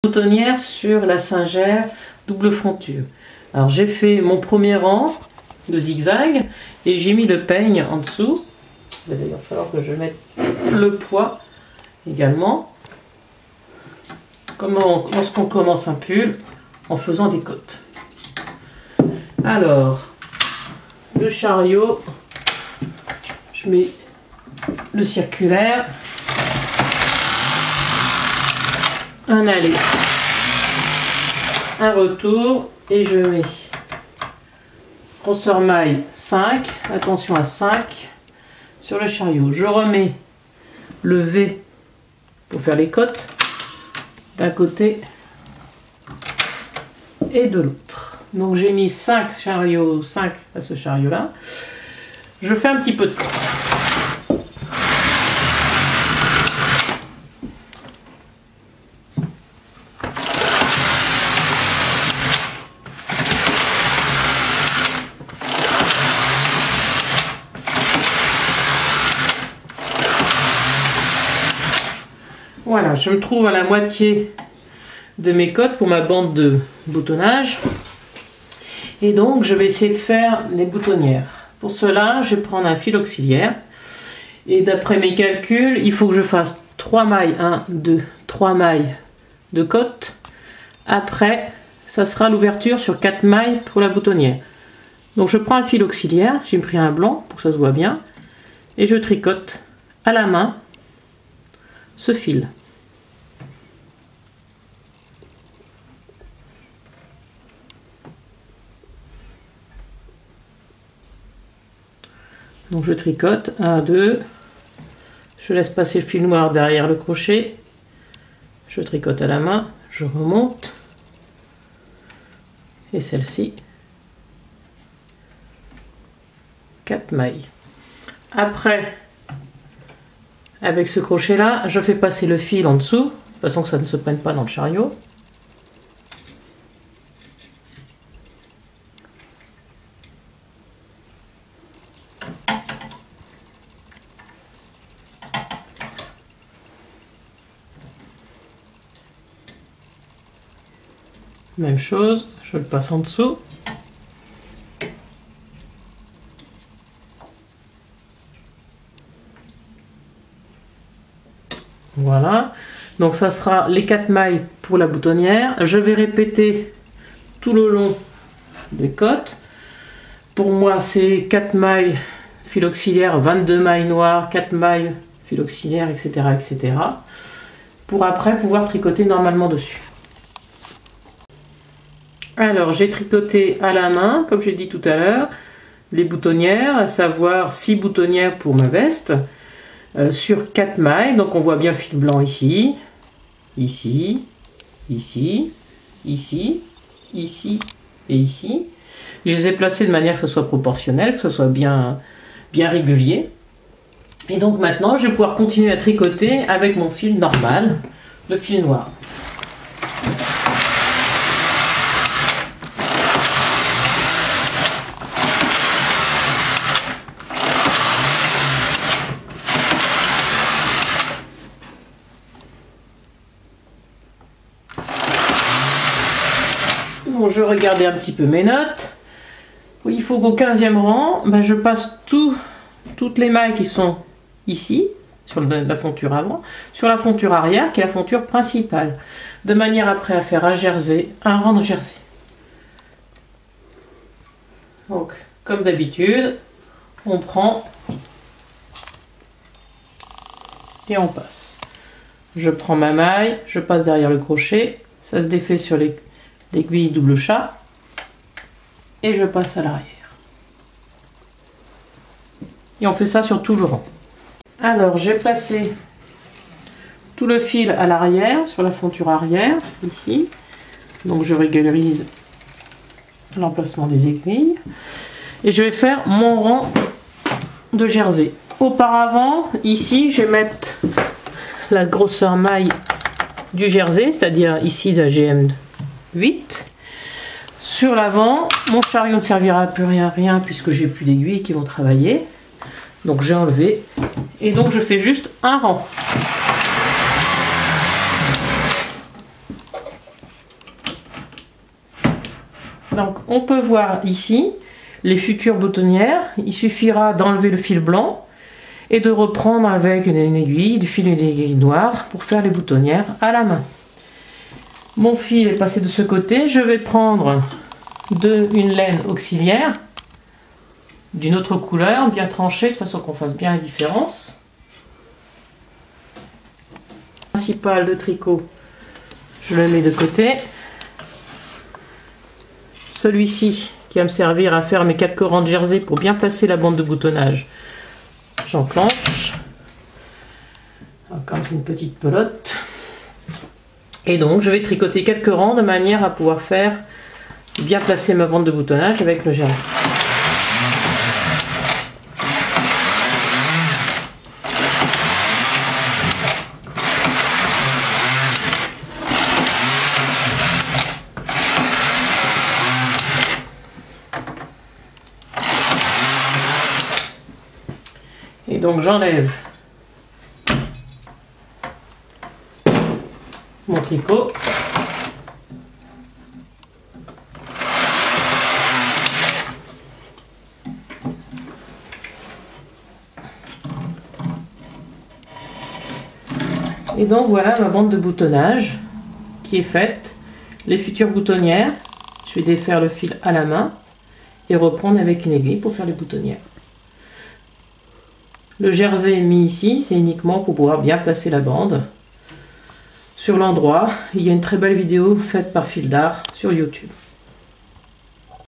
Boutonnière sur la Singer double fonture. Alors j'ai fait mon premier rang de zigzag et j'ai mis le peigne en dessous. Il va d'ailleurs falloir que je mette le poids également. Lorsqu'on commence un pull en faisant des côtes. Alors, le chariot, je mets le circulaire, un aller, un retour et je mets grosseur maille 5, attention à 5 sur le chariot. Je remets le V pour faire les côtes d'un côté et de l'autre. Donc j'ai mis 5 chariots, 5 à ce chariot là. Je fais un petit peu de côte. Voilà, je me trouve à la moitié de mes côtes pour ma bande de boutonnage. Et donc, je vais essayer de faire les boutonnières. Pour cela, je vais prendre un fil auxiliaire. Et d'après mes calculs, il faut que je fasse 3 mailles. 1, 2, 3 mailles de côte. Après, ça sera l'ouverture sur 4 mailles pour la boutonnière. Donc, je prends un fil auxiliaire. J'ai pris un blanc pour que ça se voit bien. Et je tricote à la main ce fil. Donc je tricote 1, 2, je laisse passer le fil noir derrière le crochet, je tricote à la main, je remonte et celle-ci 4 mailles. Après, avec ce crochet là, je fais passer le fil en dessous de façon que ça ne se prenne pas dans le chariot. Même chose, je le passe en dessous. Voilà, donc ça sera les 4 mailles pour la boutonnière. Je vais répéter tout le long des côtes. Pour moi, c'est 4 mailles fil auxiliaire, 22 mailles noires, 4 mailles fil auxiliaire, etc., etc. Pour après pouvoir tricoter normalement dessus. Alors, j'ai tricoté à la main, comme j'ai dit tout à l'heure, les boutonnières, à savoir 6 boutonnières pour ma veste, sur 4 mailles. Donc, on voit bien le fil blanc ici, ici, ici, ici, ici et ici. Je les ai placés de manière que ce soit proportionnel, que ce soit bien régulier. Et donc, maintenant, je vais pouvoir continuer à tricoter avec mon fil normal, le fil noir. Bon, je regardais un petit peu mes notes. Oui, il faut qu'au 15e rang, je passe toutes les mailles qui sont ici, sur la fonture avant, sur la fonture arrière, qui est la fonture principale. De manière après à faire un rang de jersey. Donc, comme d'habitude, on prend et on passe. Je prends ma maille, je passe derrière le crochet, ça se défait sur l'aiguille double chat et je passe à l'arrière. Et on fait ça sur tout le rang. Alors j'ai placé tout le fil à l'arrière, sur la fonture arrière, ici. Donc je régularise l'emplacement des aiguilles. Et je vais faire mon rang de jersey. Auparavant, ici, je vais mettre la grosseur maille du jersey, c'est-à-dire ici la GM8. Sur l'avant, mon chariot ne servira plus à rien puisque j'ai plus d'aiguilles qui vont travailler. Donc j'ai enlevé et donc je fais juste un rang. Donc on peut voir ici les futures boutonnières. Il suffira d'enlever le fil blanc et de reprendre avec une aiguille, du fil et une aiguille noire pour faire les boutonnières à la main. Mon fil est passé de ce côté. Je vais prendre une laine auxiliaire d'une autre couleur, bien tranchée, de façon qu'on fasse bien la différence. Le principal de tricot, je le mets de côté. Celui-ci qui va me servir à faire mes 4 corans de jersey pour bien placer la bande de boutonnage, j'enclenche comme une petite pelote. Et donc je vais tricoter 4 rangs de manière à pouvoir faire bien placer ma bande de boutonnage avec le jersey. Et donc j'enlève mon tricot. Et donc voilà ma bande de boutonnage qui est faite. Les futures boutonnières, je vais défaire le fil à la main et reprendre avec une aiguille pour faire les boutonnières. Le jersey mis ici, c'est uniquement pour pouvoir bien placer la bande sur l'endroit. Il y a une très belle vidéo faite par Fil d'Art sur YouTube.